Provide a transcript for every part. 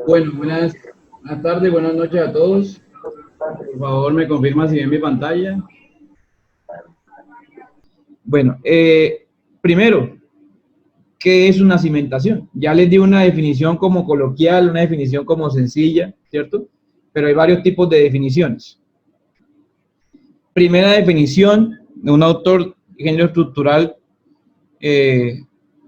Bueno, buenas tardes, buenas noches a todos. Por favor, me confirma si ven mi pantalla. Bueno, primero, ¿qué es una cimentación? Ya les di una definición como coloquial, una definición como sencilla, ¿cierto? Pero hay varios tipos de definiciones. Primera definición de un autor de ingeniero estructural,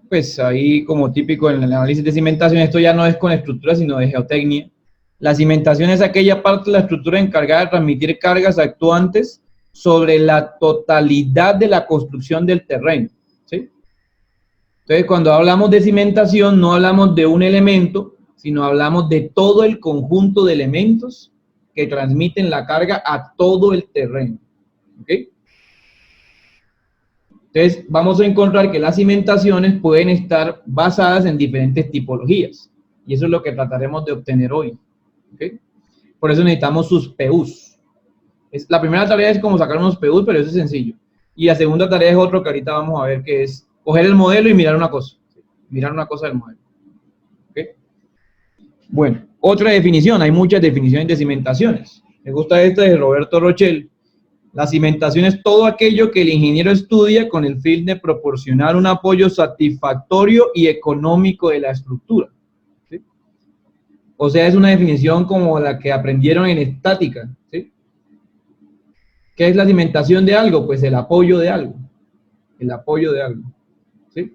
pues ahí como típico en el análisis de cimentación, esto ya no es con estructura, sino de geotecnia. La cimentación es aquella parte de la estructura encargada de transmitir cargas actuantes sobre la totalidad de la construcción del terreno, ¿sí? Entonces, cuando hablamos de cimentación, no hablamos de un elemento, sino hablamos de todo el conjunto de elementos que transmiten la carga a todo el terreno, ¿ok? Entonces, vamos a encontrar que las cimentaciones pueden estar basadas en diferentes tipologías, y eso es lo que trataremos de obtener hoy, ¿ok? Por eso necesitamos sus PUs. La primera tarea es como sacar unos PUs, pero eso es sencillo. Y la segunda tarea es otro que ahorita vamos a ver, que es coger el modelo y mirar una cosa. Mirar una cosa del modelo. ¿Okay? Bueno, otra definición. Hay muchas definiciones de cimentaciones. Me gusta esta de Roberto Rochel. La cimentación es todo aquello que el ingeniero estudia con el fin de proporcionar un apoyo satisfactorio y económico de la estructura. ¿Sí? O sea, es una definición como la que aprendieron en estática. ¿Sí? ¿Qué es la cimentación de algo? Pues el apoyo de algo. El apoyo de algo. ¿Sí?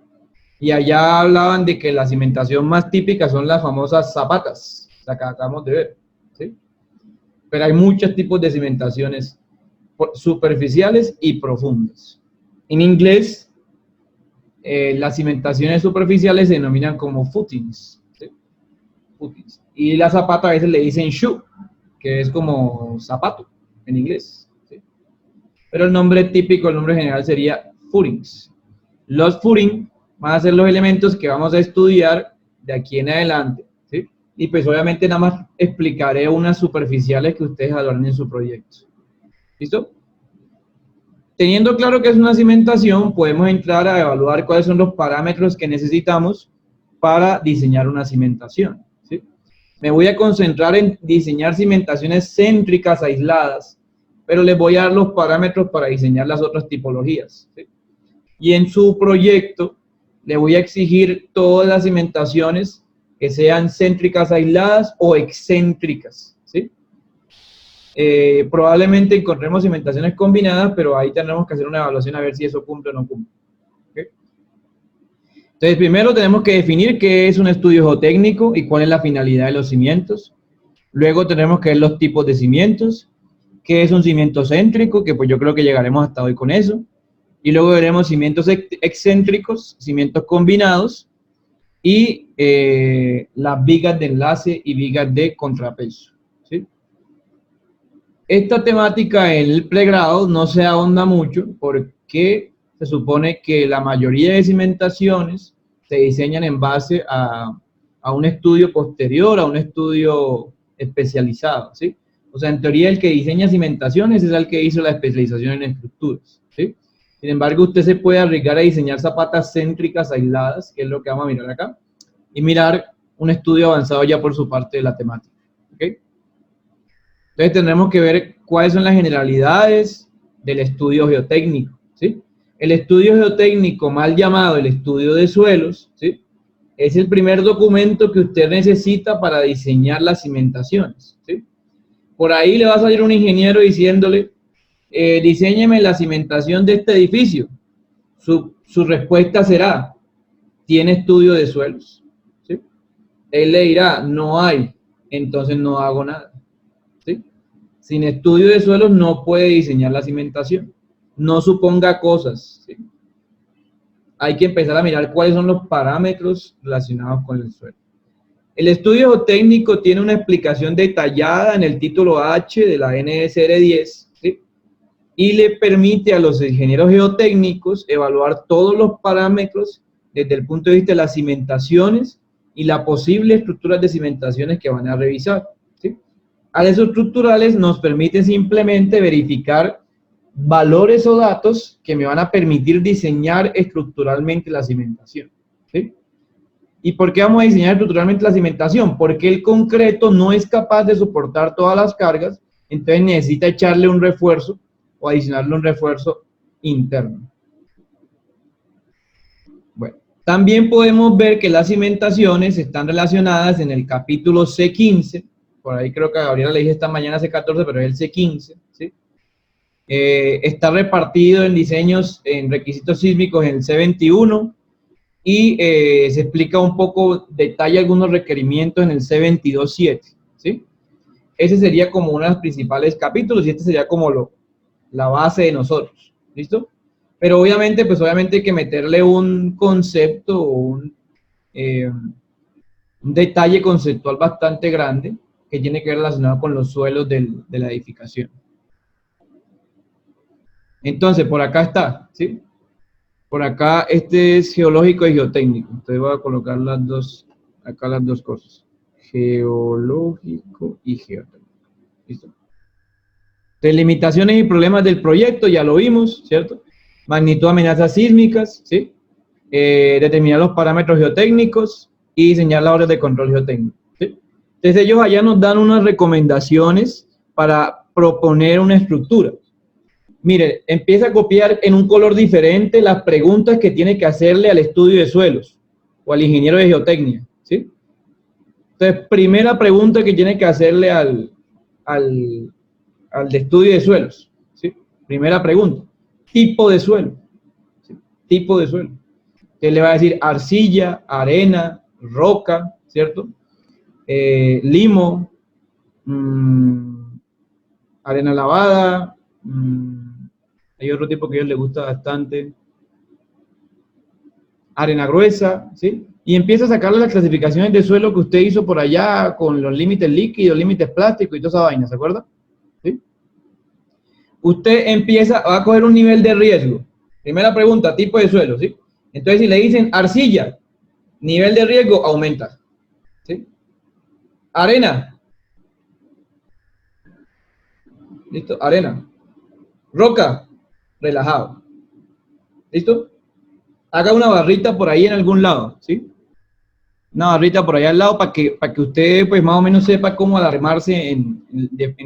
Y allá hablaban de que la cimentación más típica son las famosas zapatas, la que acabamos de ver. ¿Sí? Pero hay muchos tipos de cimentaciones superficiales y profundas. En inglés, las cimentaciones superficiales se denominan como footings. ¿Sí? Footings. Y la zapata a veces le dicen shoe, que es como zapato en inglés. ¿Sí? Pero el nombre típico, el nombre general sería footings. Los footings van a ser los elementos que vamos a estudiar de aquí en adelante, ¿sí? Y pues obviamente nada más explicaré unas superficiales que ustedes adornen en su proyecto. ¿Listo? Teniendo claro que es una cimentación, podemos entrar a evaluar cuáles son los parámetros que necesitamos para diseñar una cimentación, ¿sí? Me voy a concentrar en diseñar cimentaciones céntricas aisladas, pero les voy a dar los parámetros para diseñar las otras tipologías, ¿sí? Y en su proyecto le voy a exigir todas las cimentaciones que sean céntricas aisladas o excéntricas, ¿sí? Probablemente encontremos cimentaciones combinadas, pero ahí tendremos que hacer una evaluación a ver si eso cumple o no cumple. ¿Okay? Entonces, primero tenemos que definir qué es un estudio geotécnico y cuál es la finalidad de los cimientos. Luego tenemos que ver los tipos de cimientos, qué es un cimiento céntrico, que pues yo creo que llegaremos hasta hoy con eso. Y luego veremos cimientos excéntricos, cimientos combinados y las vigas de enlace y vigas de contrapeso. ¿Sí? Esta temática en el pregrado no se ahonda mucho porque se supone que la mayoría de cimentaciones se diseñan en base a un estudio posterior, a un estudio especializado, ¿sí? O sea, en teoría el que diseña cimentaciones es el que hizo la especialización en estructuras, ¿sí? Sin embargo, usted se puede arriesgar a diseñar zapatas céntricas aisladas, que es lo que vamos a mirar acá, y mirar un estudio avanzado ya por su parte de la temática, ¿ok? Entonces tendremos que ver cuáles son las generalidades del estudio geotécnico, ¿sí? El estudio geotécnico, mal llamado el estudio de suelos, ¿sí? Es el primer documento que usted necesita para diseñar las cimentaciones, ¿sí? Por ahí le va a salir un ingeniero diciéndole, diséñeme la cimentación de este edificio. Su respuesta será, ¿tiene estudio de suelos? ¿Sí? Él le dirá, no hay, entonces no hago nada. ¿Sí? Sin estudio de suelos no puede diseñar la cimentación. No suponga cosas. ¿Sí? Hay que empezar a mirar cuáles son los parámetros relacionados con el suelo. El estudio geotécnico tiene una explicación detallada en el título H de la NSR 10, ¿sí? Y le permite a los ingenieros geotécnicos evaluar todos los parámetros desde el punto de vista de las cimentaciones y las posibles estructuras de cimentaciones que van a revisar, ¿sí? A esos estructurales nos permiten simplemente verificar valores o datos que me van a permitir diseñar estructuralmente la cimentación, ¿Y por qué vamos a diseñar estructuralmente la cimentación? Porque el concreto no es capaz de soportar todas las cargas, entonces necesita echarle un refuerzo o adicionarle un refuerzo interno. Bueno, también podemos ver que las cimentaciones están relacionadas en el capítulo C15, por ahí creo que a Gabriela le dije esta mañana C14, pero es el C15, ¿sí? Está repartido en diseños, en requisitos sísmicos en el C21, y se explica un poco, detalla algunos requerimientos en el C22.7, ¿sí? Ese sería como uno de los principales capítulos y este sería como la base de nosotros, ¿listo? Pero obviamente, pues obviamente hay que meterle un concepto o un detalle conceptual bastante grande que tiene que ver relacionado con los suelos de la edificación. Entonces, por acá está, ¿sí? Por acá, este es geológico y geotécnico. Entonces voy a colocar acá las dos cosas. Geológico y geotécnico. ¿Listo? Entonces, limitaciones y problemas del proyecto, ya lo vimos, ¿cierto? Magnitud de amenazas sísmicas, ¿sí? Determinar los parámetros geotécnicos y diseñar labores de control geotécnico, ¿sí? Entonces, ellos allá nos dan unas recomendaciones para proponer una estructura. Mire, empieza a copiar en un color diferente las preguntas que tiene que hacerle al estudio de suelos o al ingeniero de geotecnia, ¿sí? Entonces, primera pregunta que tiene que hacerle al de estudio de suelos, ¿sí? Primera pregunta, tipo de suelo, ¿sí? Tipo de suelo. Que le va a decir arcilla, arena, roca, ¿cierto? Limo, arena lavada, hay otro tipo que a ellos les gusta bastante, arena gruesa, ¿sí? Y empieza a sacarle las clasificaciones de suelo que usted hizo por allá con los límites líquidos, límites plásticos y toda esa vaina, ¿se acuerda? ¿Sí? Usted va a coger un nivel de riesgo. Primera pregunta, tipo de suelo, ¿sí? Entonces, si le dicen arcilla, nivel de riesgo aumenta, ¿sí? Arena. ¿Listo? Arena. Roca, relajado. ¿Listo? Haga una barrita por ahí en algún lado, ¿sí? Una barrita por allá al lado para que usted, pues, más o menos sepa cómo alarmarse en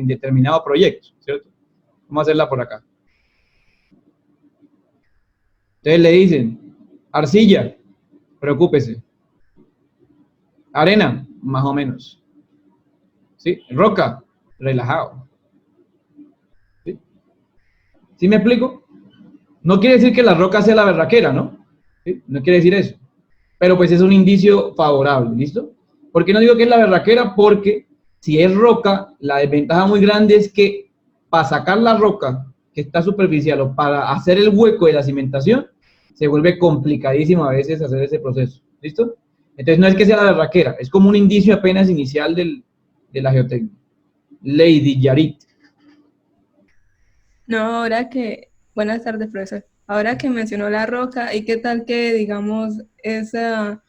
determinado proyecto, ¿cierto? Vamos a hacerla por acá. Entonces le dicen, arcilla, preocúpese. Arena, más o menos. ¿Sí? Roca, relajado. ¿Sí? ¿Sí me explico? No quiere decir que la roca sea la berraquera, ¿no? ¿Sí? No quiere decir eso. Pero pues es un indicio favorable, ¿listo? ¿Por qué no digo que es la berraquera? Porque si es roca, la desventaja muy grande es que para sacar la roca que está superficial o para hacer el hueco de la cimentación, se vuelve complicadísimo a veces hacer ese proceso, ¿listo? Entonces no es que sea la berraquera, es como un indicio apenas inicial de la geotecnia. Lady Yarit. No, buenas tardes, profesor. Ahora que mencionó la roca, ¿y qué tal que, digamos, esa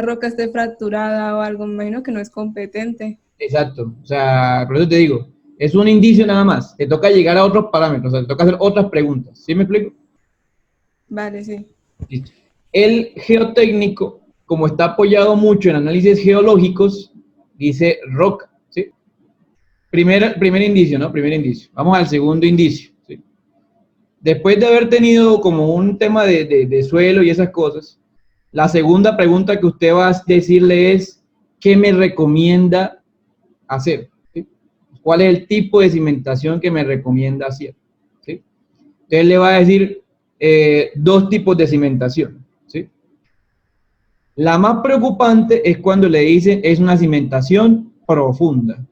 roca esté fracturada o algo? Me imagino que no es competente. Exacto, o sea, por eso te digo, es un indicio nada más, te toca llegar a otros parámetros, o sea, te toca hacer otras preguntas, ¿sí me explico? Vale, sí. Listo. El geotécnico, como está apoyado mucho en análisis geológicos, dice roca, ¿sí? Primer indicio, ¿no? Primer indicio. Vamos al segundo indicio, ¿sí? Después de haber tenido como un tema de suelo y esas cosas, la segunda pregunta que usted va a decirle es, ¿qué me recomienda hacer? ¿Sí? ¿Cuál es el tipo de cimentación que me recomienda hacer? ¿Sí? Entonces le va a decir dos tipos de cimentación, ¿sí? La más preocupante es cuando le dicen es una cimentación profunda,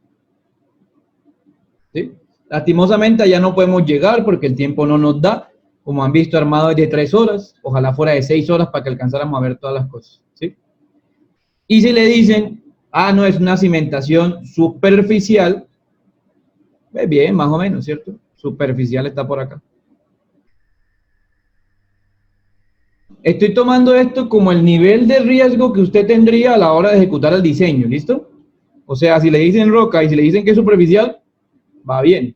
¿sí? Lastimosamente allá no podemos llegar porque el tiempo no nos da. Como han visto, armado es de 3 horas, ojalá fuera de 6 horas para que alcanzáramos a ver todas las cosas, ¿sí? Y si le dicen, no, es una cimentación superficial, pues bien, más o menos, ¿cierto? Superficial está por acá. Estoy tomando esto como el nivel de riesgo que usted tendría a la hora de ejecutar el diseño, ¿listo? O sea, si le dicen roca y si le dicen que es superficial, va bien,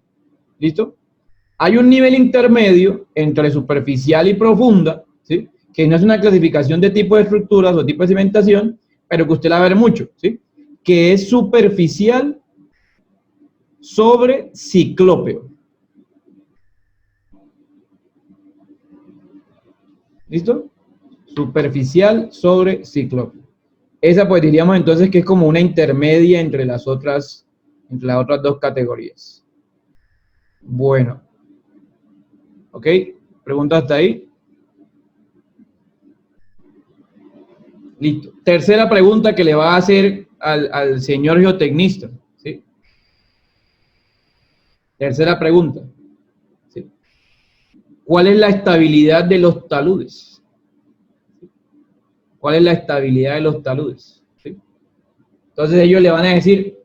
¿listo? Hay un nivel intermedio entre superficial y profunda, ¿sí? que no es una clasificación de tipo de estructuras o tipo de cimentación, pero que usted la va a ver mucho, ¿sí? Que es superficial sobre ciclópeo. ¿Listo? Superficial sobre ciclópeo. Esa pues diríamos entonces que es como una intermedia entre las otras dos categorías. Bueno. ¿Ok? ¿Pregunta hasta ahí? Listo. Tercera pregunta que le va a hacer al señor geotecnista. ¿Sí? Tercera pregunta. ¿Sí? ¿Cuál es la estabilidad de los taludes? ¿Cuál es la estabilidad de los taludes? ¿Sí? Entonces ellos le van a decir,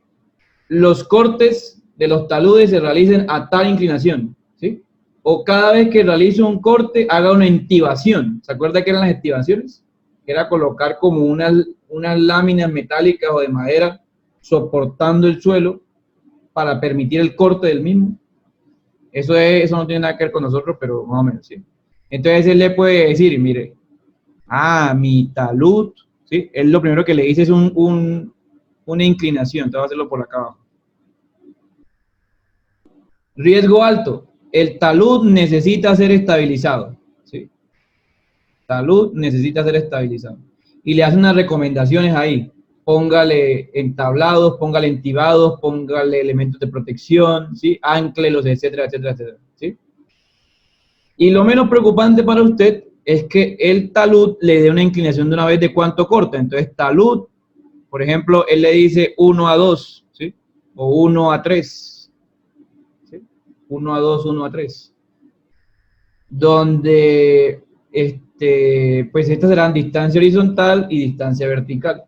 los cortes de los taludes se realicen a tal inclinación. ¿Sí? O cada vez que realice un corte, haga una estivación. ¿Se acuerda que eran las estivaciones? Que era colocar como unas láminas metálicas o de madera soportando el suelo para permitir el corte del mismo. Eso no tiene nada que ver con nosotros, pero más o menos, ¿sí? Entonces él le puede decir, mire, mi talud, ¿sí? Él lo primero que le dice es una inclinación, entonces va a hacerlo por acá abajo. Riesgo alto, el talud necesita ser estabilizado, ¿sí? Talud necesita ser estabilizado. Y le hace unas recomendaciones ahí. Póngale entablados, póngale entibados, póngale elementos de protección, ¿sí? Ánclelos, etcétera, etcétera, etcétera, ¿sí? Y lo menos preocupante para usted es que el talud le dé una inclinación de una vez de cuánto corta. Entonces, talud, por ejemplo, él le dice 1 a 2, ¿sí? O 1 a 3, ¿sí? 1 a 2, 1 a 3. Donde, pues estas serán distancia horizontal y distancia vertical,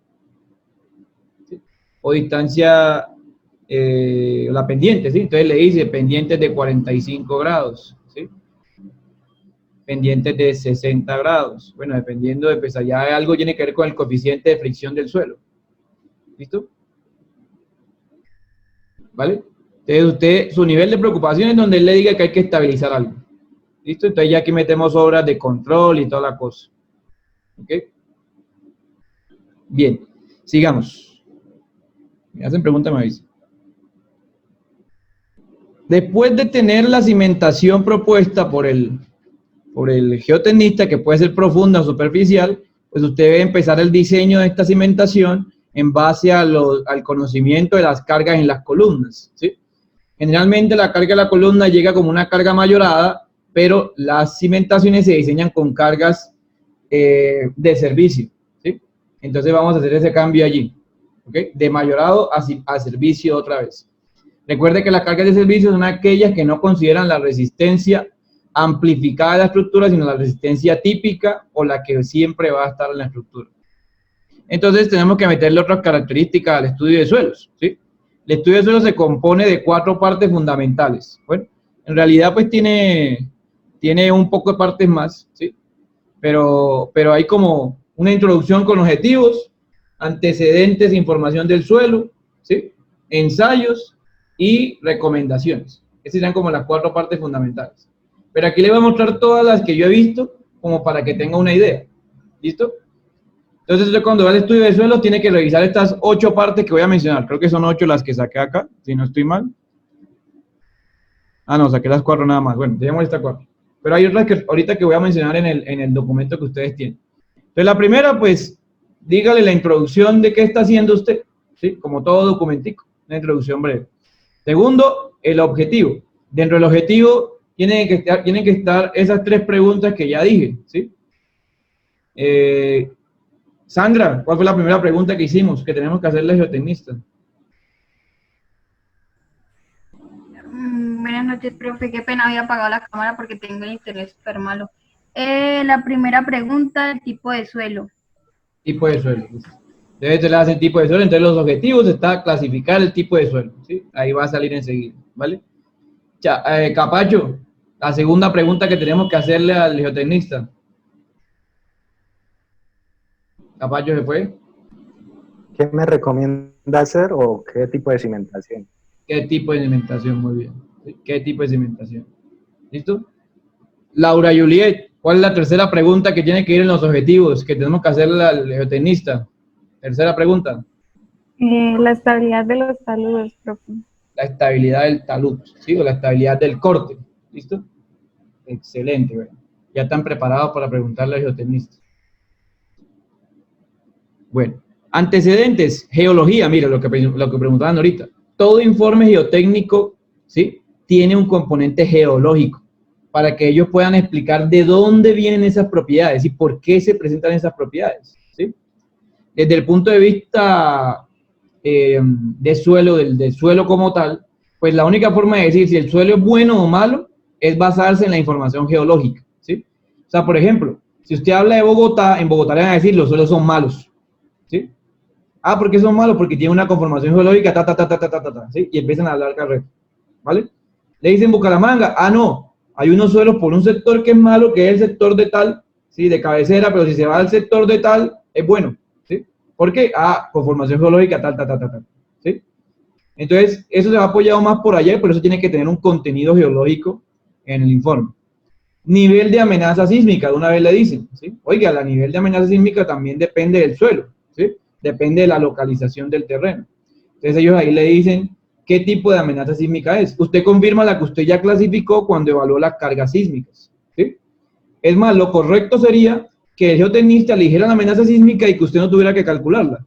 ¿sí? O distancia, la pendiente, ¿sí? Entonces le dice pendientes de 45 grados, ¿sí? Pendientes de 60 grados. Bueno, dependiendo de, pues allá algo tiene que ver con el coeficiente de fricción del suelo. ¿Listo? ¿Vale? Entonces usted, su nivel de preocupación es donde él le diga que hay que estabilizar algo. ¿Listo? Entonces ya aquí metemos obras de control y toda la cosa. ¿Ok? Bien, sigamos. Me hacen preguntas, me avisan. Después de tener la cimentación propuesta por el geotecnista, que puede ser profunda o superficial, pues usted debe empezar el diseño de esta cimentación en base al conocimiento de las cargas en las columnas, ¿sí? Generalmente la carga de la columna llega como una carga mayorada, pero las cimentaciones se diseñan con cargas de servicio, ¿sí? Entonces vamos a hacer ese cambio allí, ¿ok? De mayorado a servicio otra vez. Recuerde que las cargas de servicio son aquellas que no consideran la resistencia amplificada de la estructura, sino la resistencia típica o la que siempre va a estar en la estructura. Entonces tenemos que meterle otras características al estudio de suelos, ¿sí? El estudio de suelos se compone de 4 partes fundamentales. Bueno, en realidad pues tiene un poco de partes más, ¿sí? Pero hay como una introducción con objetivos, antecedentes, información del suelo, ¿sí? Ensayos y recomendaciones. Esas serían como las 4 partes fundamentales. Pero aquí le voy a mostrar todas las que yo he visto como para que tenga una idea. ¿Listo? Entonces usted cuando va al estudio de suelo tiene que revisar estas 8 partes que voy a mencionar. Creo que son 8 las que saqué acá, si no estoy mal. No, saqué las 4 nada más. Bueno, dejemos estas 4. Pero hay otras que ahorita que voy a mencionar en el documento que ustedes tienen. Entonces la primera, pues, dígale la introducción de qué está haciendo usted, ¿sí? Como todo documentico, una introducción breve. Segundo, el objetivo. Dentro del objetivo tienen que estar esas 3 preguntas que ya dije, ¿sí? Sandra, ¿cuál fue la primera pregunta que hicimos, que tenemos que hacerle al geotecnista? Buenas noches, profe. Qué pena, había apagado la cámara porque tengo el internet súper malo. La primera pregunta, el tipo de suelo. Tipo de suelo. Entonces se le hace el tipo de suelo, entre los objetivos está clasificar el tipo de suelo, ¿sí? Ahí va a salir enseguida, ¿vale? Capacho, la segunda pregunta que tenemos que hacerle al geotecnista. Capacho se fue. ¿Qué me recomienda hacer o qué tipo de cimentación? ¿Qué tipo de cimentación? Muy bien. ¿Qué tipo de cimentación? ¿Listo? Laura Juliet, ¿Cuál es la tercera pregunta que tiene que ir en los objetivos que tenemos que hacerle al geotecnista? Tercera pregunta. La estabilidad de los taludes, profe. La estabilidad del talud, ¿sí? O la estabilidad del corte. ¿Listo? Excelente, ¿verdad? Ya están preparados para preguntarle al geotecnista. Bueno, antecedentes, geología, mira lo que preguntaban ahorita. Todo informe geotécnico, ¿sí? Tiene un componente geológico para que ellos puedan explicar de dónde vienen esas propiedades y por qué se presentan esas propiedades, ¿sí? Desde el punto de vista de suelo, del suelo como tal, pues la única forma de decir si el suelo es bueno o malo es basarse en la información geológica, ¿sí? O sea, por ejemplo, si usted habla de Bogotá, en Bogotá le van a decir los suelos son malos, ¿sí? Ah, ¿por qué son malos? Porque tienen una conformación geológica, ¿sí? Y empiezan a hablar carreta, ¿vale? Le dicen Bucaramanga, ah, no, hay unos suelos por un sector que es malo, que es el sector de tal, ¿sí? De cabecera, pero si se va al sector de tal, es bueno, ¿sí? ¿Por qué? Ah, conformación geológica, ¿sí? Entonces, eso se va apoyado más por allá y por eso tiene que tener un contenido geológico en el informe. Nivel de amenaza sísmica, de una vez le dicen, ¿sí? Oiga, el nivel de amenaza sísmica también depende del suelo, ¿sí? Depende de la localización del terreno. Entonces ellos ahí le dicen qué tipo de amenaza sísmica es. Usted confirma la que usted ya clasificó cuando evaluó las cargas sísmicas, ¿sí? Es más, lo correcto sería que el geotecnista le dijera la amenaza sísmica y que usted no tuviera que calcularla.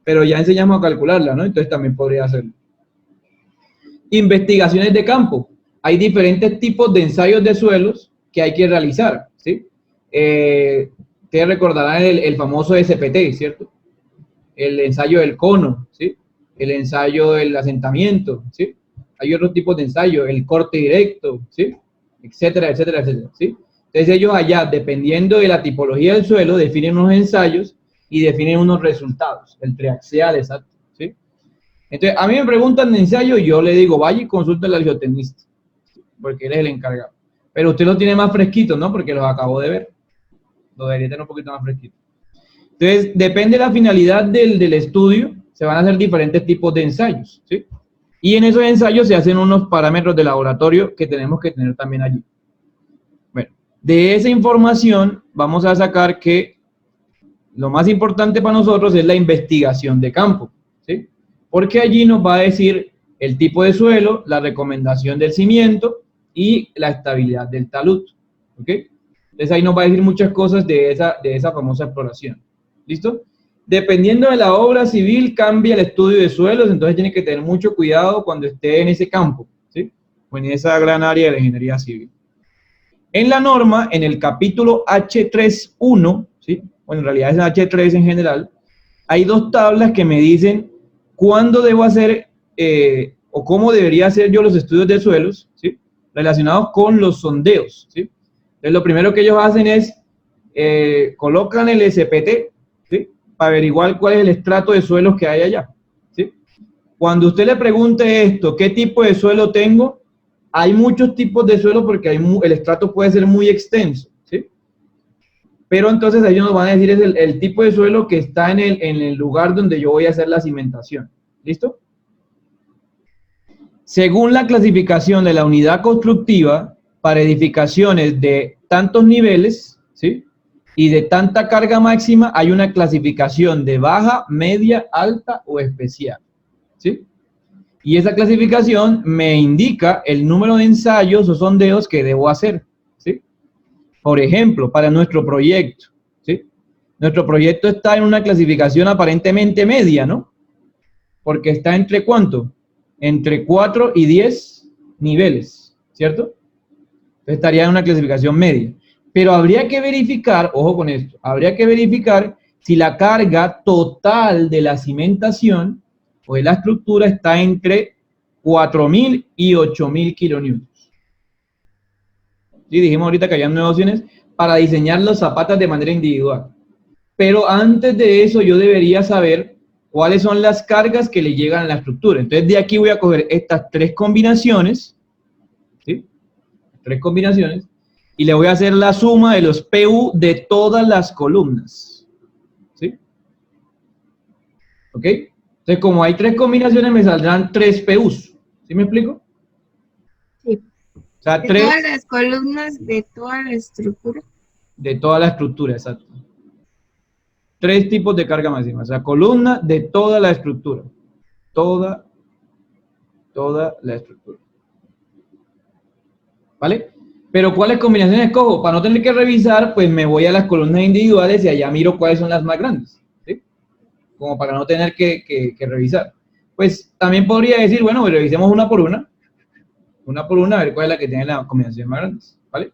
Pero ya enseñamos a calcularla, ¿no? Entonces también podría hacerlo. Investigaciones de campo. Hay diferentes tipos de ensayos de suelos que hay que realizar, ¿sí? Ustedes recordarán el famoso SPT, ¿cierto? El ensayo del cono, ¿sí? El ensayo del asentamiento, ¿sí? Hay otros tipos de ensayo, el corte directo, ¿sí? Etcétera, etcétera, etcétera, ¿sí? Entonces ellos allá, dependiendo de la tipología del suelo, definen unos ensayos y definen unos resultados, el triaxial, exacto, ¿sí? Entonces, a mí me preguntan de ensayo y yo le digo, vaya y consúltale al geotecnista, porque él es el encargado. Pero usted lo tiene más fresquito, ¿no? Porque los acabo de ver. Lo debería tener un poquito más fresquito. Entonces, depende de la finalidad del estudio, se van a hacer diferentes tipos de ensayos, ¿sí? Y en esos ensayos se hacen unos parámetros de laboratorio que tenemos que tener también allí. Bueno, de esa información vamos a sacar que lo más importante para nosotros es la investigación de campo, ¿sí? Porque allí nos va a decir el tipo de suelo, la recomendación del cimiento y la estabilidad del talud, ¿ok? Entonces ahí nos va a decir muchas cosas de esa famosa exploración. ¿Listo? Dependiendo de la obra civil, cambia el estudio de suelos, entonces tiene que tener mucho cuidado cuando esté en ese campo, ¿sí? O en esa gran área de la ingeniería civil. En la norma, en el capítulo H3.1, ¿sí? Bueno, en realidad es H3 en general, hay dos tablas que me dicen cuándo debo hacer o cómo debería hacer yo los estudios de suelos, ¿sí? Relacionados con los sondeos, ¿sí? Entonces, lo primero que ellos hacen es colocan el SPT, ¿sí? Para averiguar cuál es el estrato de suelos que hay allá, ¿sí? Cuando usted le pregunte esto, ¿qué tipo de suelo tengo? Hay muchos tipos de suelo porque el estrato puede ser muy extenso, ¿sí? Pero entonces ellos nos van a decir es el tipo de suelo que está en el lugar donde yo voy a hacer la cimentación, ¿listo? Según la clasificación de la unidad constructiva, para edificaciones de tantos niveles, ¿sí? Y de tanta carga máxima, hay una clasificación de baja, media, alta o especial, ¿sí? Y esa clasificación me indica el número de ensayos o sondeos que debo hacer, ¿sí? Por ejemplo, para nuestro proyecto, ¿sí? Nuestro proyecto está en una clasificación aparentemente media, ¿no? Porque está entre ¿cuánto? Entre 4 y 10 niveles, ¿cierto? Entonces estaría en una clasificación media. Pero habría que verificar, ojo con esto, habría que verificar si la carga total de la cimentación o de la estructura está entre 4.000 y 8.000 kilonewtons. Sí, dijimos ahorita que había 9 opciones para diseñar los zapatos de manera individual. Pero antes de eso yo debería saber cuáles son las cargas que le llegan a la estructura. Entonces de aquí voy a coger estas tres combinaciones, ¿sí? Tres combinaciones, y le voy a hacer la suma de los PU de todas las columnas, ¿sí? ¿Ok? Entonces, como hay tres combinaciones, me saldrán 3 PUs. ¿Sí me explico? Sí. O sea, ¿De 3... todas las columnas de toda la estructura? De toda la estructura, exacto. 3 tipos de carga máxima, o sea, columna de toda la estructura. Toda la estructura. ¿Vale? Pero ¿cuáles combinaciones escojo? Para no tener que revisar, pues me voy a las columnas individuales y allá miro cuáles son las más grandes, ¿sí? Como para no tener que revisar. Pues también podría decir, bueno, pues revisemos una por una, a ver cuál es la que tiene la combinación más grande, ¿vale?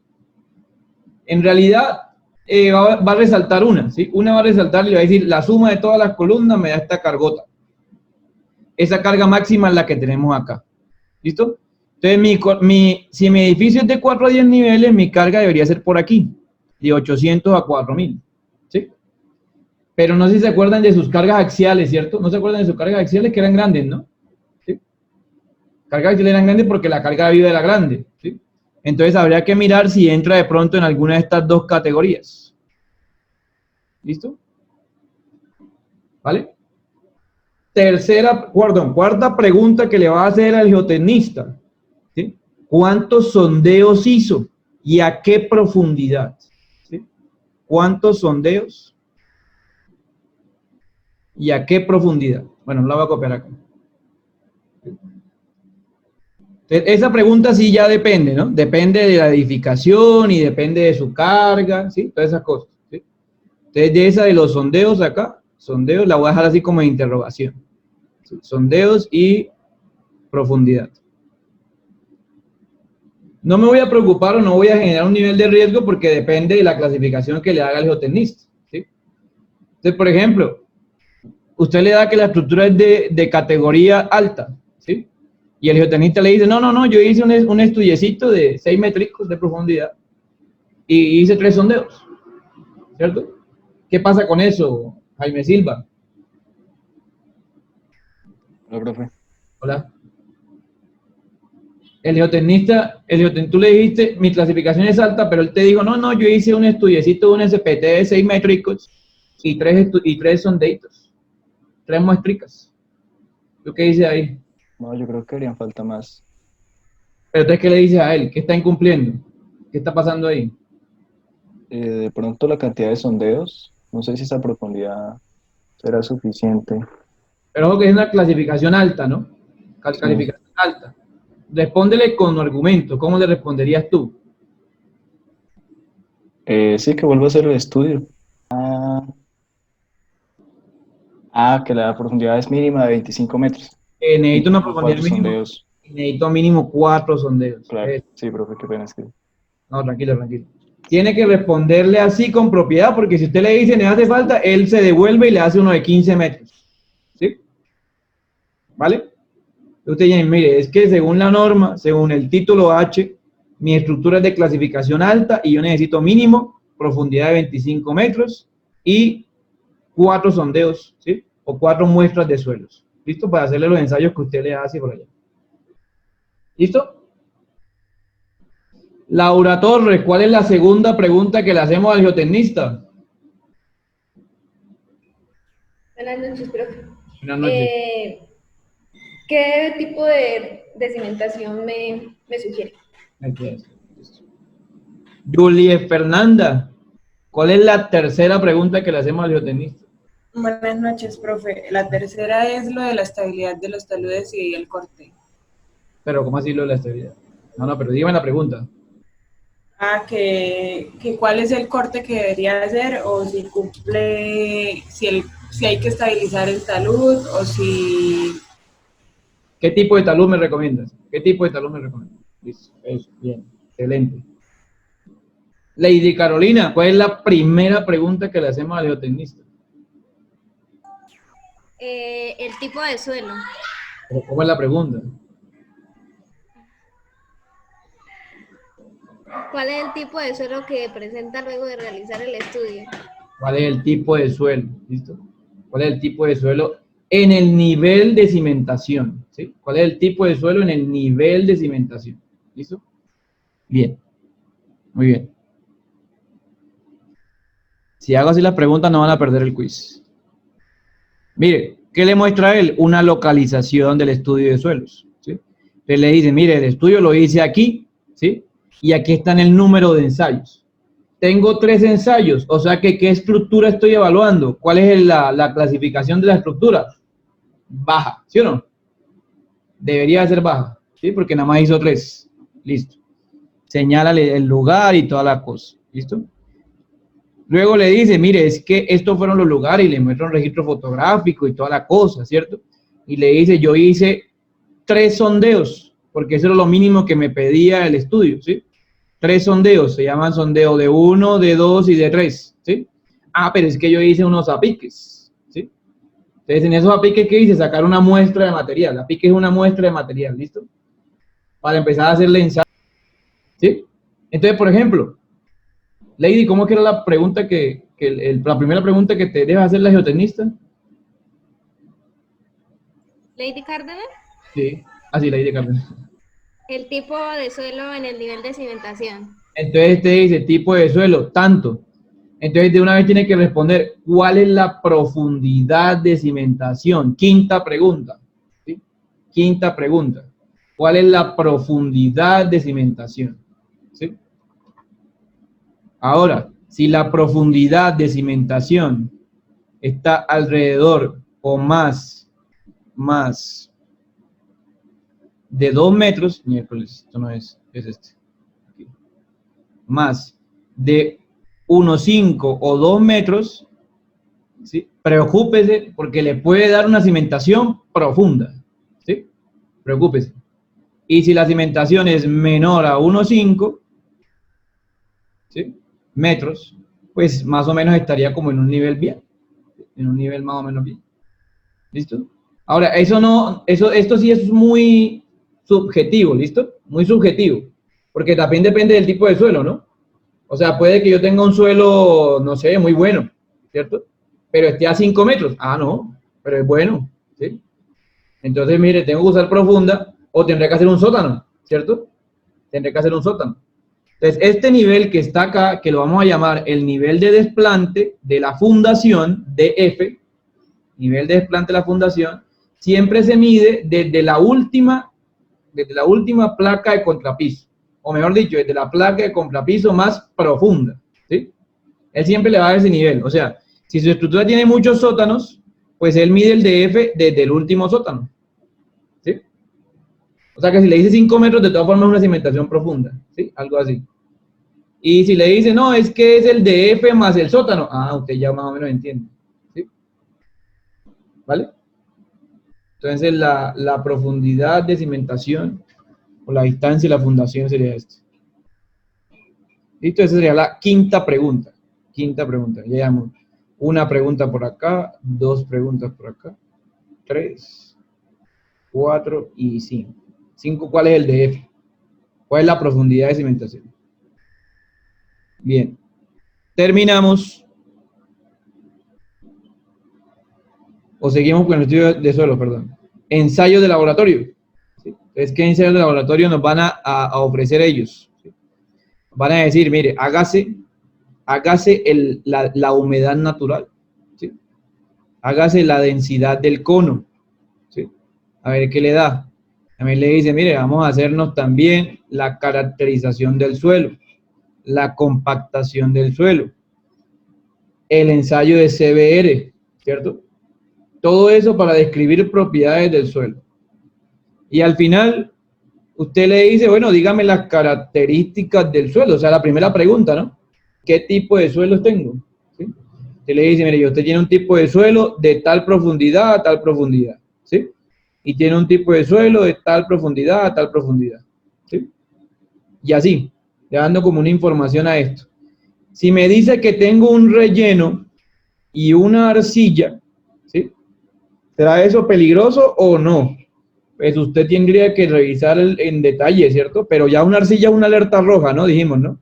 En realidad, va a resaltar una, ¿sí? Una va a resaltar y le va a decir, la suma de todas las columnas me da esta cargota. Esa carga máxima es la que tenemos acá. ¿Listo? Entonces, si mi edificio es de 4 a 10 niveles, mi carga debería ser por aquí, de 800 a 4000, ¿sí? Pero no sé si se acuerdan de sus cargas axiales, ¿cierto? No se acuerdan de sus cargas axiales que eran grandes, ¿no? ¿Sí? Cargas axiales eran grandes porque la carga de vida era grande, ¿sí? Entonces, habría que mirar si entra de pronto en alguna de estas 2 categorías. ¿Listo? ¿Vale? Cuarta pregunta que le va a hacer al geotecnista. ¿Sí? ¿Cuántos sondeos hizo y a qué profundidad? ¿Sí? ¿Cuántos sondeos y a qué profundidad? Bueno, la voy a copiar acá. Entonces, esa pregunta sí ya depende, ¿no? Depende de la edificación y depende de su carga, ¿sí? Todas esas cosas, ¿sí? Entonces, de esa de los sondeos acá, sondeos, la voy a dejar así como de interrogación. ¿Sí? Sondeos y profundidad. No me voy a preocupar o no voy a generar un nivel de riesgo porque depende de la clasificación que le haga el geotecnista, ¿sí? Entonces, por ejemplo, usted le da que la estructura es de categoría alta, ¿sí? Y el geotecnista le dice, no, yo hice un estudiecito de 6 métricos de profundidad y hice 3 sondeos, ¿cierto? ¿Qué pasa con eso, Jaime Silva? Hola, profe. Hola. El geotecnista, tú le dijiste, mi clasificación es alta, pero él te dijo, no, yo hice un estudiecito de un SPT de 6 métricos y 3 sondeitos, 3 muestricas. ¿Tú qué dices ahí? No, yo creo que harían falta más. Pero entonces, ¿qué le dices a él? ¿Qué está incumpliendo? ¿Qué está pasando ahí? De pronto la cantidad de sondeos, no sé si esa profundidad será suficiente. Pero ojo que es una clasificación alta, ¿no? Calificación alta. Respóndele con argumento. ¿Cómo le responderías tú? Sí, que vuelva a hacer el estudio. Que la profundidad es mínima de 25 metros. Necesito una Con profundidad 4 mínima. sondeos. Necesito mínimo 4 sondeos. Claro, sí, profe, qué pena es que... No, tranquilo. Tiene que responderle así con propiedad, porque si usted le dice me hace falta, él se devuelve y le hace uno de 15 metros. ¿Sí? ¿Vale? Usted dice, mire, es que según la norma, según el título H, mi estructura es de clasificación alta y yo necesito mínimo profundidad de 25 metros y 4 sondeos, ¿sí? O 4 muestras de suelos. ¿Listo? Para hacerle los ensayos que usted le hace por allá. ¿Listo? Laura Torres, ¿cuál es la segunda pregunta que le hacemos al geotecnista? Buenas noches, profe. Buenas noches. ¿Qué tipo de cimentación me sugiere? Aquí es. Julie Fernanda, ¿cuál es la tercera pregunta que le hacemos al geotecnista? Buenas noches, profe. La tercera es lo de la estabilidad de los taludes y el corte. Pero, ¿cómo así lo de la estabilidad? No, pero dígame la pregunta. Que cuál es el corte que debería hacer, o si cumple, si hay que estabilizar el talud, o si... ¿Qué tipo de talud me recomiendas? Listo, eso, bien, excelente. Lady Carolina, ¿cuál es la primera pregunta que le hacemos al geotecnista? El tipo de suelo. ¿Cómo es la pregunta? ¿Cuál es el tipo de suelo que presenta luego de realizar el estudio? ¿Cuál es el tipo de suelo? ¿Listo? ¿Cuál es el tipo de suelo en el nivel de cimentación? ¿Sí? ¿Cuál es el tipo de suelo en el nivel de cimentación? ¿Listo? Bien. Muy bien. Si hago así las preguntas, no van a perder el quiz. Mire, ¿qué le muestra a él? Una localización del estudio de suelos, ¿sí? Entonces le dice, mire, el estudio lo hice aquí, ¿sí? Y aquí está en el número de ensayos. tengo 3 ensayos, o sea que ¿qué estructura estoy evaluando? ¿Cuál es la clasificación de la estructura? Baja, ¿sí o no? Debería ser baja, ¿sí? Porque nada más hizo 3. Listo. Señálale el lugar y toda la cosa. ¿Listo? Luego le dice, mire, es que estos fueron los lugares y le muestra un registro fotográfico y toda la cosa, ¿cierto? Y le dice, yo hice 3 sondeos, porque eso era lo mínimo que me pedía el estudio, ¿sí? 3 sondeos, se llaman sondeo de 1, de 2 y de 3, ¿sí? Ah, pero es que yo hice unos apiques, ¿sí? Entonces, en esos apiques, ¿qué hice? Sacar una muestra de material. Apique es una muestra de material, ¿listo? Para empezar a hacerle ensayo, ¿sí? Entonces, por ejemplo, Lady, ¿cómo que era la pregunta la primera pregunta que te debe hacer la geotecnista? Lady Cárdenas, Sí, así Lady Cárdenas. el tipo de suelo en el nivel de cimentación. Entonces te dice tipo de suelo, tanto. Entonces de una vez tiene que responder, ¿cuál es la profundidad de cimentación? Quinta pregunta, ¿sí? Quinta pregunta. ¿Cuál es la profundidad de cimentación? ¿Sí? Ahora, si la profundidad de cimentación está alrededor o más de 2 metros, miércoles, esto no es este, aquí, más de 1,5 o 2 metros, ¿sí? Preocúpese porque le puede dar una cimentación profunda, ¿sí? Preocúpese. Y si la cimentación es menor a 1,5, ¿sí? metros, pues más o menos estaría como en un nivel bien, en un nivel más o menos bien. ¿Listo? Ahora, esto sí es muy subjetivo, ¿listo? Muy subjetivo, porque también depende del tipo de suelo, ¿no? O sea, puede que yo tenga un suelo, no sé, muy bueno, ¿cierto? Pero esté a 5 metros. Ah, no, pero es bueno, ¿sí? Entonces, mire, tengo que usar profunda o tendré que hacer un sótano, ¿cierto? Tendré que hacer un sótano. Entonces, este nivel que está acá, que lo vamos a llamar el nivel de desplante de la fundación, DF, nivel de desplante de la fundación, siempre se mide desde la última placa de contrapiso, o mejor dicho, desde la placa de contrapiso más profunda, ¿sí? Él siempre le va a dar ese nivel, o sea, si su estructura tiene muchos sótanos, pues él mide el DF desde el último sótano, ¿sí? O sea que si le dice 5 metros, de todas formas es una cimentación profunda, ¿sí? Algo así. Y si le dice, no, es que es el DF más el sótano, ah, usted ya más o menos entiende, ¿sí? ¿Vale? Entonces la profundidad de cimentación o la distancia de la fundación sería esto. ¿Listo? Esa sería la quinta pregunta. Quinta pregunta. Ya llevamos una pregunta por acá, 2 preguntas por acá, 3, 4 y 5. 5, ¿cuál es el DF? ¿Cuál es la profundidad de cimentación? Bien. Terminamos. O seguimos con el estudio de suelo, perdón. Ensayos de laboratorio. ¿Sí? Entonces, ¿qué ensayos de laboratorio nos van a ofrecer ellos? ¿Sí? Van a decir, mire, hágase la humedad natural. ¿Sí? Hágase la densidad del cono. ¿Sí? A ver qué le da. También le dice, mire, vamos a hacernos también la caracterización del suelo, la compactación del suelo, el ensayo de CBR, ¿cierto? Todo eso para describir propiedades del suelo. Y al final, usted le dice, bueno, dígame las características del suelo. O sea, la primera pregunta, ¿no? ¿Qué tipo de suelos tengo? ¿Sí? Usted le dice, mire, usted tiene un tipo de suelo de tal profundidad a tal profundidad. ¿Sí? Y tiene un tipo de suelo de tal profundidad a tal profundidad. ¿Sí? Y así, le dando como una información a esto. Si me dice que tengo un relleno y una arcilla, ¿sí? ¿Será eso peligroso o no? Pues usted tendría que revisar en detalle, ¿cierto? Pero ya una arcilla es una alerta roja, ¿no? Dijimos, ¿no?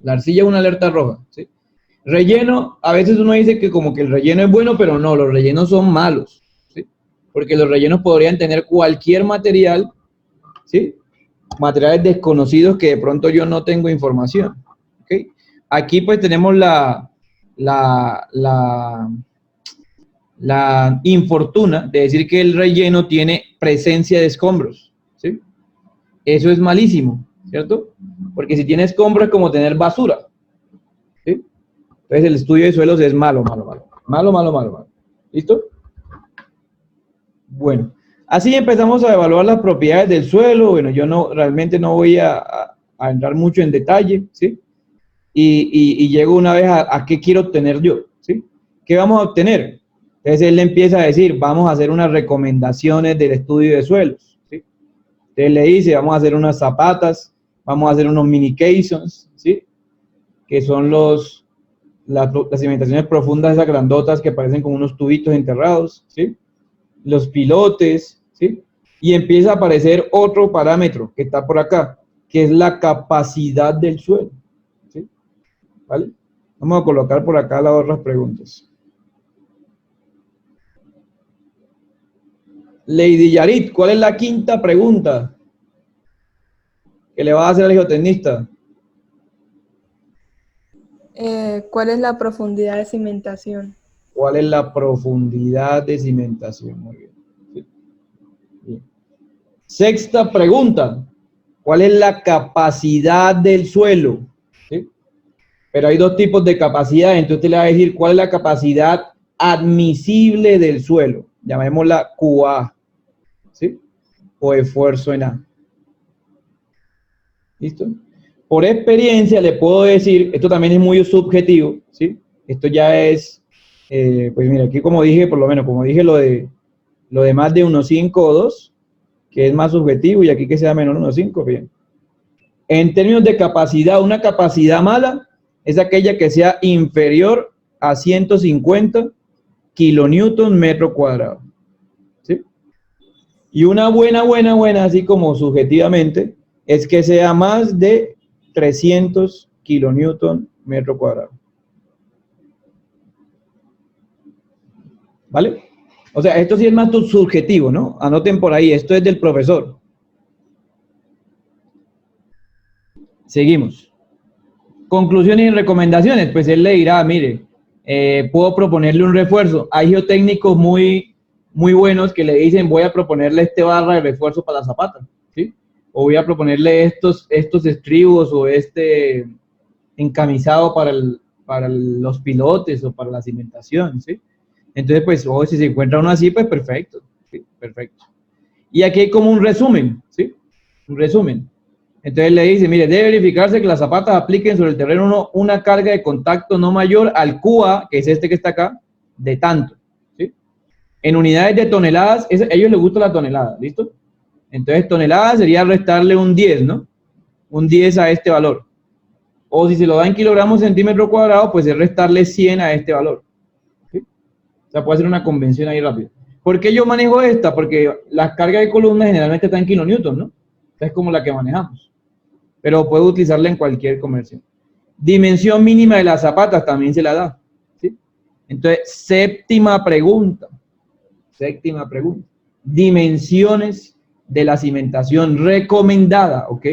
La arcilla es una alerta roja, ¿sí? Relleno, a veces uno dice que como que el relleno es bueno, pero no, los rellenos son malos, ¿sí? Porque los rellenos podrían tener cualquier material, ¿sí? Materiales desconocidos que de pronto yo no tengo información, ¿ok? Aquí pues tenemos la infortuna de decir que el relleno tiene presencia de escombros, ¿sí? Eso es malísimo, ¿sí? ¿cierto? Porque si tiene escombro es como tener basura, ¿sí? Entonces el estudio de suelos es malo. ¿Listo? Bueno, así empezamos a evaluar las propiedades del suelo. Bueno, yo realmente no voy a entrar mucho en detalle, ¿sí? Y llego una vez a qué quiero obtener yo, ¿sí? ¿Qué vamos a obtener? Entonces él le empieza a decir, vamos a hacer unas recomendaciones del estudio de suelos, ¿sí? Entonces le dice, vamos a hacer unas zapatas, vamos a hacer unos mini caissons, ¿sí? Que son las cimentaciones profundas, esas grandotas que parecen como unos tubitos enterrados, ¿sí? Los pilotes, ¿sí? Y empieza a aparecer otro parámetro que está por acá, que es la capacidad del suelo, ¿sí? ¿Vale? Vamos a colocar por acá las otras preguntas. Lady Yarit, ¿cuál es la quinta pregunta que le va a hacer al geotecnista? ¿Cuál es la profundidad de cimentación? ¿Cuál es la profundidad de cimentación? Muy bien. Sí. Bien. Sexta pregunta, ¿cuál es la capacidad del suelo? ¿Sí? Pero hay dos tipos de capacidad, entonces usted le va a decir cuál es la capacidad admisible del suelo. Llamémosla QA, ¿sí? O esfuerzo en A. ¿Listo? Por experiencia le puedo decir, esto también es muy subjetivo, ¿sí? Esto ya es, pues mira, aquí como dije, por lo menos, como dije lo de más de 1.5 o 2, que es más subjetivo, y aquí que sea menor 1.5, bien. En términos de capacidad, una capacidad mala es aquella que sea inferior a 150 kilonewton metro cuadrado, ¿sí? Y una buena, así como subjetivamente, es que sea más de 300 kilonewton metro cuadrado. ¿Vale? O sea, esto sí es más subjetivo, ¿no? Anoten por ahí, esto es del profesor. Seguimos. Conclusiones y recomendaciones. Pues él le dirá, mire, puedo proponerle un refuerzo. Hay geotécnicos muy buenos que le dicen, voy a proponerle este barra de refuerzo para la zapata, ¿sí? O voy a proponerle estos estribos o este encamisado para los pilotes o para la cimentación, ¿sí? Entonces, pues, si se encuentra uno así, pues perfecto, ¿sí? Perfecto. Y aquí hay como un resumen, ¿sí? Un resumen. Entonces le dice, mire, debe verificarse que las zapatas apliquen sobre el terreno una carga de contacto no mayor al QA, que es este que está acá, de tanto, ¿sí? En unidades de toneladas, a ellos les gusta la tonelada, ¿listo? Entonces tonelada sería restarle un 10, ¿no? Un 10 a este valor. O si se lo da en kilogramos centímetro cuadrado, pues es restarle 100 a este valor, ¿sí? O sea, puede hacer una convención ahí rápido. ¿Por qué yo manejo esta? Porque las cargas de columnas generalmente están en kilonewton, ¿no? Esta es como la que manejamos. Pero puedo utilizarla en cualquier conversión. Dimensión mínima de las zapatas también se la da, ¿sí? Entonces, séptima pregunta. Dimensiones de la cimentación recomendada, ¿ok?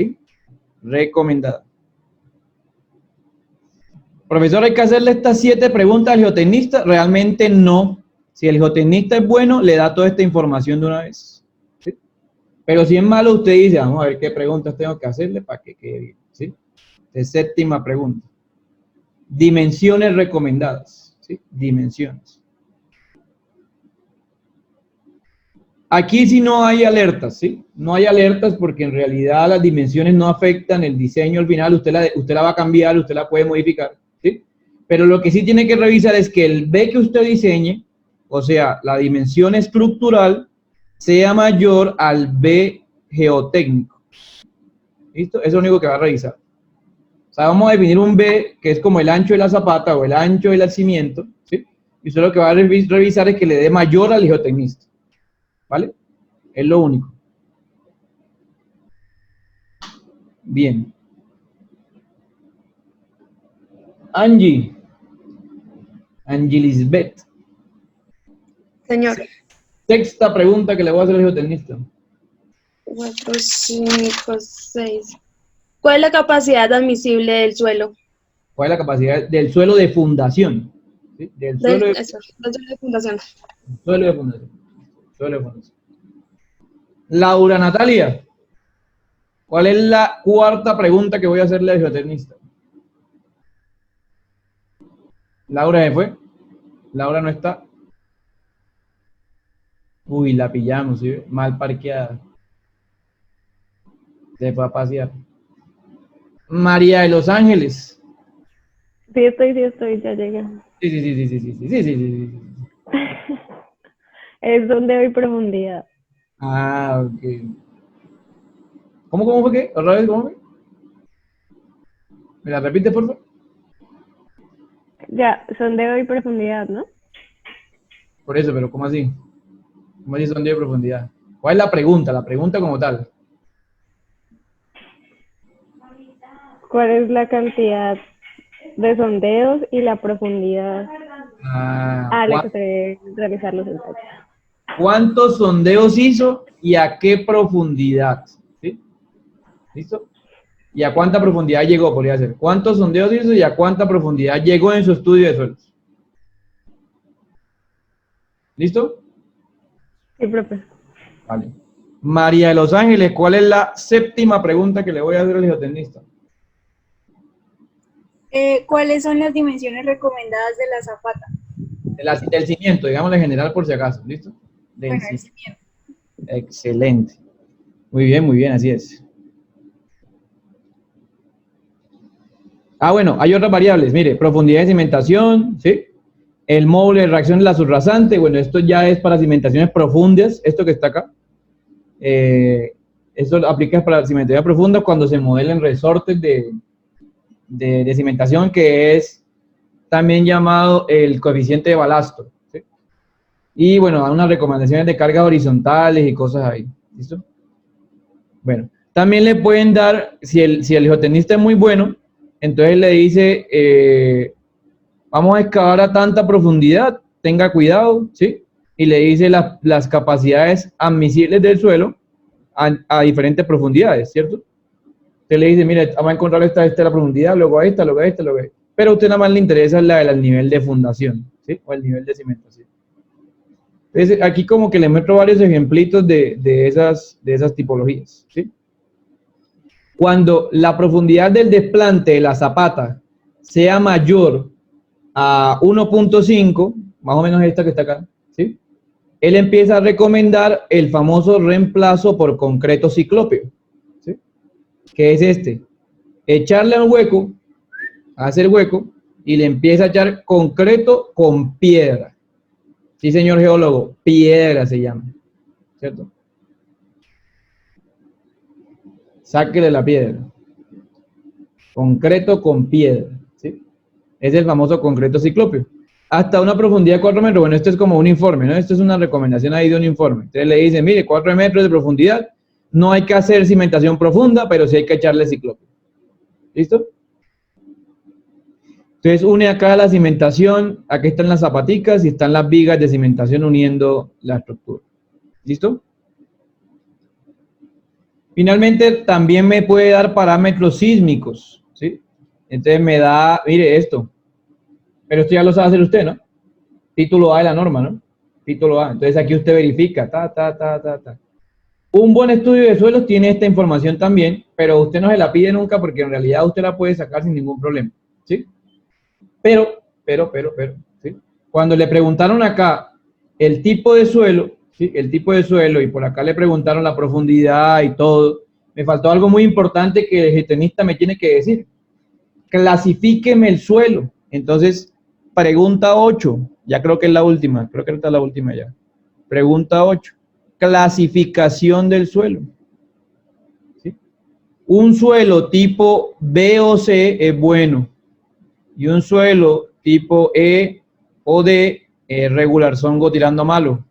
Recomendada. Profesor, ¿hay que hacerle estas 7 preguntas al geotecnista? Realmente no. Si el geotecnista es bueno, le da toda esta información de una vez, ¿sí? Pero si es malo, usted dice, vamos a ver qué preguntas tengo que hacerle para que quede bien, ¿sí? De séptima pregunta. Dimensiones recomendadas, ¿sí? Dimensiones. Aquí sí no hay alertas, ¿sí? No hay alertas porque en realidad las dimensiones no afectan el diseño al final. Usted la va a cambiar, usted la puede modificar, ¿sí? Pero lo que sí tiene que revisar es que el B que usted diseñe, o sea, la dimensión estructural, sea mayor al B geotécnico. ¿Listo? Eso es lo único que va a revisar. O sea, vamos a definir un B que es como el ancho de la zapata o el ancho del cimiento, ¿sí? Y usted lo que va a revisar es que le dé mayor al geotecnista. ¿Vale? Es lo único. Bien. Angie Lisbeth. Señor. Sexta pregunta que le voy a hacer al geotecnista. 4, 5, 6. ¿Cuál es la capacidad admisible del suelo? ¿Cuál es la capacidad del suelo de fundación? ¿Sí? Del suelo de fundación. Suelo de fundación. Suelo de fundación. Laura Natalia. ¿Cuál es la cuarta pregunta que voy a hacerle al geotecnista? Laura se fue. Laura no está. Uy, la pillamos, ¿sí? Mal parqueada. Se fue a pasear. María de Los Ángeles. Sí estoy, ya llegué. Sí. Es donde doy profundidad. Ah, ok. ¿Cómo fue qué? ¿Otra vez cómo fue? ¿Me la repite, por favor? Ya, sondeo y profundidad, ¿no? Por eso, pero ¿cómo así? ¿Cómo así sondeo de profundidad? ¿Cuál es la pregunta? La pregunta como tal. ¿Cuál es la cantidad de sondeos y la profundidad a la que se debe realizar los ensayos? ¿Cuántos sondeos hizo y a qué profundidad? ¿Sí? ¿Listo? ¿Y a cuánta profundidad llegó? Podría ser. ¿Cuántos sondeos hizo y a cuánta profundidad llegó en su estudio de suelos? ¿Listo? Sí, profe. Vale. María de Los Ángeles, ¿cuál es la séptima pregunta que le voy a hacer al geotecnista? ¿Cuáles son las dimensiones recomendadas de la zapata? Del cimiento, digamos en general por si acaso, ¿listo? Del Bueno, el cimiento. Excelente. Muy bien, así es. Ah, bueno, hay otras variables, mire, profundidad de cimentación, ¿sí? El módulo de reacción de la subrasante, bueno, esto ya es para cimentaciones profundas, esto que está acá. Esto aplica para cimentaciones profundas cuando se modelen resortes de cimentación, que es también llamado el coeficiente de balasto, ¿sí? Y bueno, hay unas recomendaciones de cargas horizontales y cosas ahí, ¿listo? Bueno, también le pueden dar, si el geotecnista es muy bueno, entonces le dice, vamos a excavar a tanta profundidad, tenga cuidado, ¿sí? Y le dice las capacidades admisibles del suelo a diferentes profundidades, ¿cierto? Usted le dice, mire, vamos a encontrar esta es la profundidad, luego a esta. Pero a usted nada más le interesa la del nivel de fundación, ¿sí? O el nivel de cimentación. Entonces, aquí como que le muestro varios ejemplitos de esas tipologías, ¿sí? Cuando la profundidad del desplante de la zapata sea mayor a 1.5, más o menos esta que está acá, ¿sí? Él empieza a recomendar el famoso reemplazo por concreto ciclópeo, ¿sí? Que es este, echarle al hueco, hacer hueco, y le empieza a echar concreto con piedra. Sí, señor geólogo, piedra se llama, ¿cierto? Sáquele la piedra. Concreto con piedra, ¿sí? Es el famoso concreto ciclópeo. Hasta una profundidad de 4 metros, bueno, esto es como un informe, ¿no? Esto es una recomendación ahí de un informe. Entonces le dicen, mire, 4 metros de profundidad, no hay que hacer cimentación profunda, pero sí hay que echarle ciclópeo. ¿Listo? Entonces une acá la cimentación, aquí están las zapaticas y están las vigas de cimentación uniendo la estructura. ¿Listo? Finalmente también me puede dar parámetros sísmicos, ¿sí? Entonces me da, mire esto, pero esto ya lo sabe hacer usted, ¿no? Título A de la norma, ¿no? Título A. Entonces aquí usted verifica, Un buen estudio de suelos tiene esta información también, pero usted no se la pide nunca porque en realidad usted la puede sacar sin ningún problema, ¿sí? Pero, ¿sí? Cuando le preguntaron acá el tipo de suelo, ¿sí? El tipo de suelo, y por acá le preguntaron la profundidad y todo, me faltó algo muy importante que el geotenista me tiene que decir. Clasifíqueme el suelo. Entonces, pregunta 8, ya creo que es la última, creo que esta es la última ya. Pregunta 8, clasificación del suelo. ¿Sí? Un suelo tipo B o C es bueno, y un suelo tipo E o D es regular zongo tirando malo,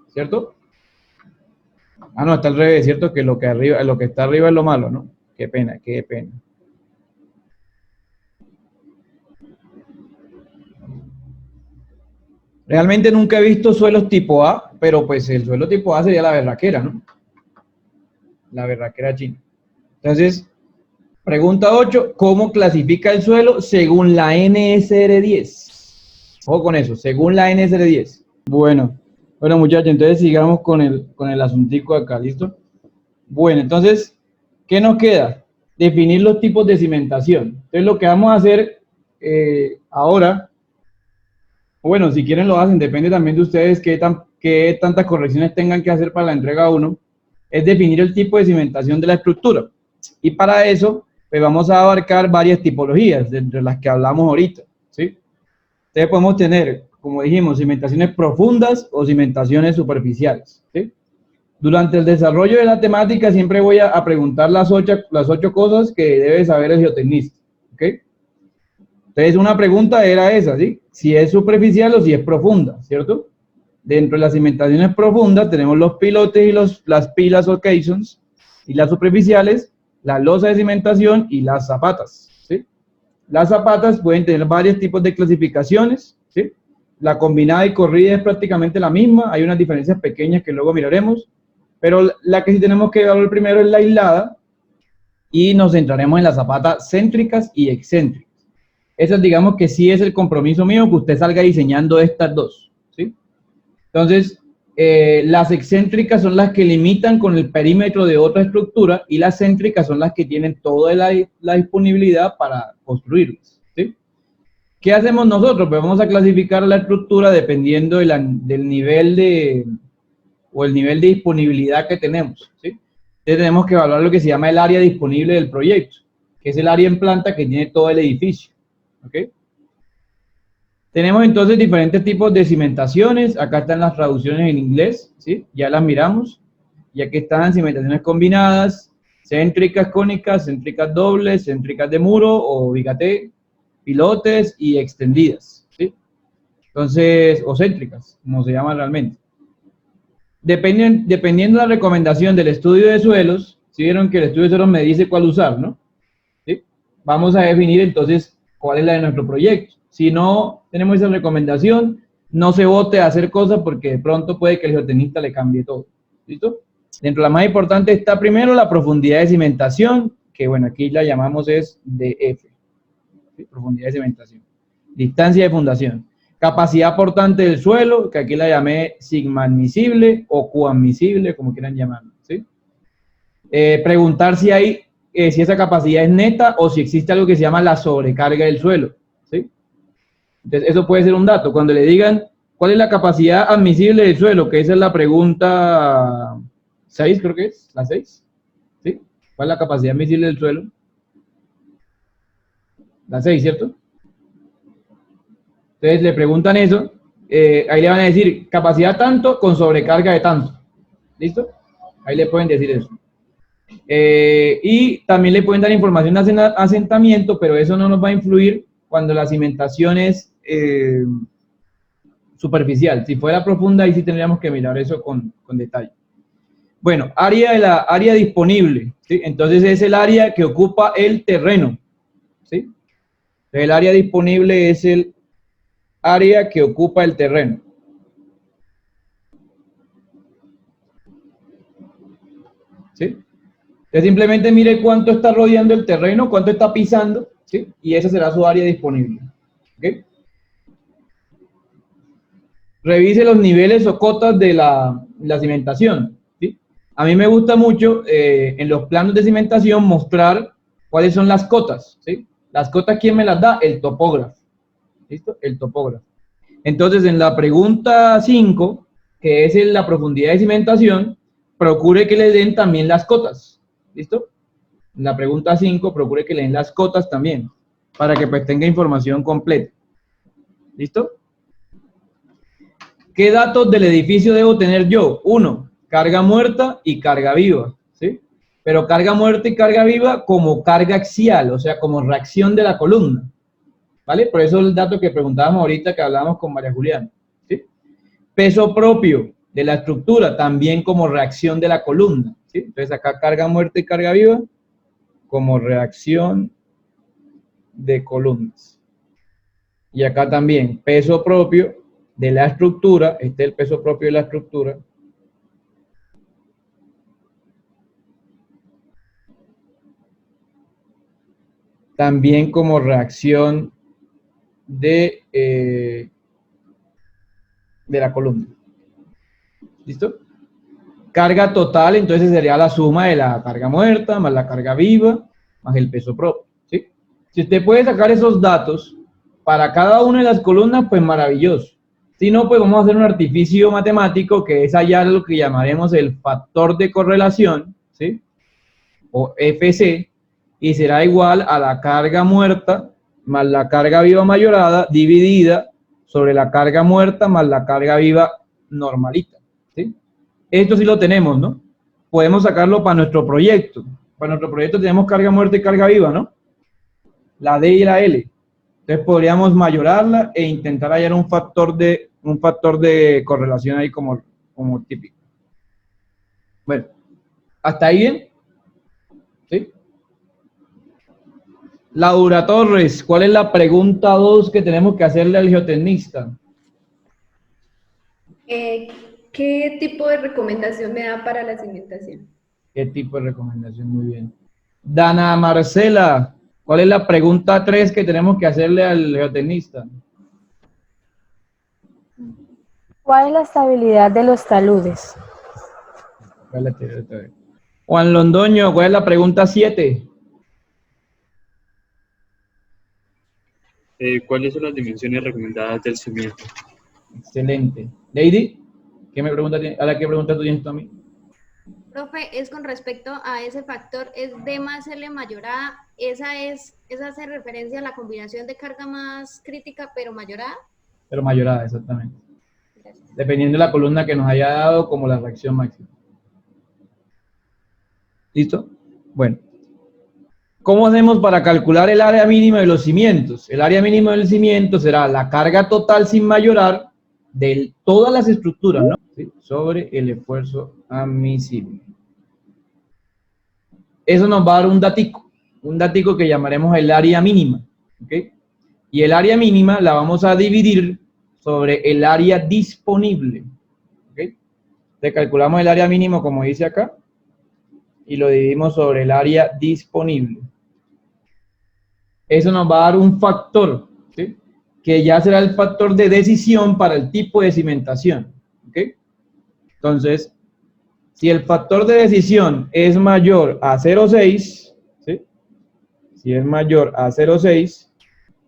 ¿cierto? Ah, no, está al revés, ¿cierto? Que lo que está arriba es lo malo, ¿no? Qué pena, qué pena. Realmente nunca he visto suelos tipo A, pero pues el suelo tipo A sería la berraquera, ¿no? La berraquera china. Entonces, pregunta 8, ¿cómo clasifica el suelo según la NSR10? Ojo con eso, según la NSR10. Bueno muchachos, entonces sigamos con el asuntico acá, ¿listo? Bueno, entonces, ¿Qué nos queda? Definir los tipos de cimentación. Entonces lo que vamos a hacer ahora, bueno, si quieren lo hacen, depende también de ustedes qué tantas correcciones tengan que hacer para la entrega 1, es definir el tipo de cimentación de la estructura. Y para eso, pues vamos a abarcar varias tipologías, entre las que hablamos ahorita, ¿sí? Entonces podemos tener, como dijimos, cimentaciones profundas o cimentaciones superficiales, ¿sí? Durante el desarrollo de la temática siempre voy a preguntar las ocho cosas que debe saber el geotecnista, ¿ok? Entonces una pregunta era esa, ¿sí? Si es superficial o si es profunda, ¿cierto? Dentro de las cimentaciones profundas tenemos los pilotes y las pilas o caissons, y las superficiales, la losa de cimentación y las zapatas, ¿sí? Las zapatas pueden tener varios tipos de clasificaciones, ¿sí? La combinada y corrida es prácticamente la misma, hay unas diferencias pequeñas que luego miraremos, pero la que sí tenemos que evaluar primero es la aislada, y nos centraremos en las zapatas céntricas y excéntricas. Esas, digamos que sí es el compromiso mío, que usted salga diseñando estas dos, ¿sí? Entonces, las excéntricas son las que limitan con el perímetro de otra estructura, y las céntricas son las que tienen toda la disponibilidad para construirlas, ¿sí? ¿Qué hacemos nosotros? Pues vamos a clasificar la estructura dependiendo del nivel el nivel de disponibilidad que tenemos, ¿sí? Entonces tenemos que evaluar lo que se llama el área disponible del proyecto, que es el área en planta que tiene todo el edificio, ¿ok? Tenemos entonces diferentes tipos de cimentaciones. Acá están las traducciones en inglés, ¿sí? Ya las miramos. Y aquí están cimentaciones combinadas, céntricas cónicas, céntricas dobles, céntricas de muro o bigaté, pilotes y extendidas, ¿sí? Entonces, o céntricas, como se llama realmente. Dependiendo de la recomendación del estudio de suelos, si vieron que el estudio de suelos me dice cuál usar, ¿no? ¿Sí? Vamos a definir entonces cuál es la de nuestro proyecto. Si no tenemos esa recomendación, no se vote a hacer cosas porque de pronto puede que el geotecnista le cambie todo. ¿Listo? Dentro de la más importante está primero la profundidad de cimentación, que bueno, aquí la llamamos es DF. ¿Sí? Profundidad de cimentación. Distancia de fundación. Capacidad portante del suelo, que aquí la llamé sigma admisible o Q admisible, como quieran llamarlo, ¿sí? Preguntar si esa capacidad es neta o si existe algo que se llama la sobrecarga del suelo, ¿sí? Entonces, eso puede ser un dato. Cuando le digan cuál es la capacidad admisible del suelo, que esa es la pregunta 6, creo que es, la 6, ¿sí? ¿Cuál es la capacidad admisible del suelo? La 6, ¿cierto? Entonces le preguntan eso, ahí le van a decir capacidad tanto con sobrecarga de tanto. ¿Listo? Ahí le pueden decir eso. Y también le pueden dar información de asentamiento, pero eso no nos va a influir cuando la cimentación es superficial. Si fuera profunda, ahí sí tendríamos que mirar eso con detalle. Bueno, área disponible, ¿sí? Entonces es el área que ocupa el terreno, ¿sí? El área disponible es el área que ocupa el terreno. ¿Sí? Entonces simplemente mire cuánto está rodeando el terreno, cuánto está pisando, ¿sí? Y esa será su área disponible. ¿Ok? Revise los niveles o cotas de la cimentación, ¿sí? A mí me gusta mucho en los planos de cimentación mostrar cuáles son las cotas, ¿sí? Las cotas, ¿quién me las da? El topógrafo. ¿Listo? El topógrafo. Entonces, en la pregunta 5, que es en la profundidad de cimentación, procure que le den también las cotas. ¿Listo? En la pregunta 5, procure que le den las cotas también, para que pues tenga información completa. ¿Listo? ¿Qué datos del edificio debo tener yo? 1, carga muerta y carga viva, ¿sí? Pero carga muerta y carga viva como carga axial, o sea, como reacción de la columna. ¿Vale? Por eso el dato que preguntábamos ahorita que hablábamos con María Juliana, ¿sí? Peso propio de la estructura, también como reacción de la columna, ¿sí? Entonces acá carga muerta y carga viva como reacción de columnas. Y acá también peso propio de la estructura, este es el peso propio de la estructura. También como reacción de la columna. ¿Listo? carga total, entonces sería la suma de la carga muerta más la carga viva más el peso propio, ¿sí? Si usted puede sacar esos datos para cada una de las columnas, pues maravilloso. Si no, pues vamos a hacer un artificio matemático que es hallar lo que llamaremos el factor de correlación, ¿sí? O FC, y será igual a la carga muerta más la carga viva mayorada dividida sobre la carga muerta más la carga viva normalita, ¿sí? Esto sí lo tenemos, ¿no? Podemos sacarlo para nuestro proyecto. Para nuestro proyecto tenemos carga muerta y carga viva, ¿no? La D y la L. Entonces podríamos mayorarla e intentar hallar un factor de correlación ahí como típico. Bueno, ¿hasta ahí bien? ¿Sí? Laura Torres, ¿cuál es la pregunta 2 que tenemos que hacerle al geotecnista? ¿Qué tipo de recomendación me da para la cimentación? ¿Qué tipo de recomendación? Muy bien. Dana Marcela, ¿cuál es la pregunta 3 que tenemos que hacerle al geotecnista? ¿Cuál es la estabilidad de los taludes? Juan Londoño, ¿cuál es la pregunta 7? ¿Cuáles son las dimensiones recomendadas del cimiento? Excelente. Lady, ¿qué pregunta tú tienes tú a mí? Profe, es con respecto a ese factor, es D más L mayor A, esa hace referencia a la combinación de carga más crítica, pero mayorada. Pero mayorada, exactamente. Gracias. Dependiendo de la columna que nos haya dado, como la reacción máxima. ¿Listo? Bueno. ¿Cómo hacemos para calcular el área mínima de los cimientos? El área mínima del cimiento será la carga total sin mayorar de todas las estructuras, ¿no? ¿Sí? Sobre el esfuerzo admisible. Eso nos va a dar un datico que llamaremos el área mínima, ¿ok? Y el área mínima la vamos a dividir sobre el área disponible, ¿ok? Entonces calculamos el área mínimo como dice acá y lo dividimos sobre el área disponible. Eso nos va a dar un factor, ¿sí? Que ya será el factor de decisión para el tipo de cimentación, ¿ok? Entonces, si el factor de decisión es mayor a 0,6, ¿sí? Si es mayor a 0,6,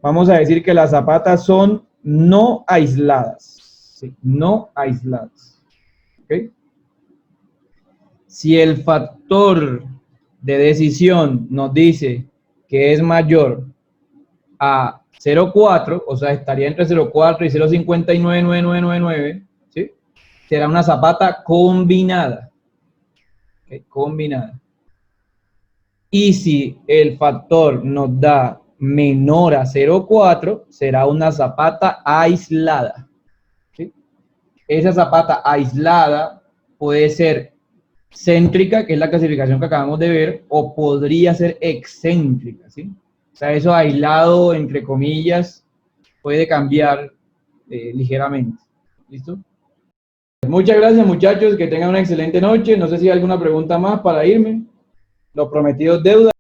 vamos a decir que las zapatas son no aisladas, ¿sí? No aisladas, ¿ok? Si el factor de decisión nos dice que es mayor a 0,4, o sea, estaría entre 0,4 y 0,59999, ¿sí? Será una zapata combinada. ¿Okay? Combinada. Y si el factor nos da menor a 0,4, será una zapata aislada. ¿Sí? Esa zapata aislada puede ser céntrica, que es la clasificación que acabamos de ver, o podría ser excéntrica, ¿sí? O sea, eso aislado, entre comillas, puede cambiar ligeramente. ¿Listo? Muchas gracias, muchachos, que tengan una excelente noche. No sé si hay alguna pregunta más para irme. Los prometidos deuda.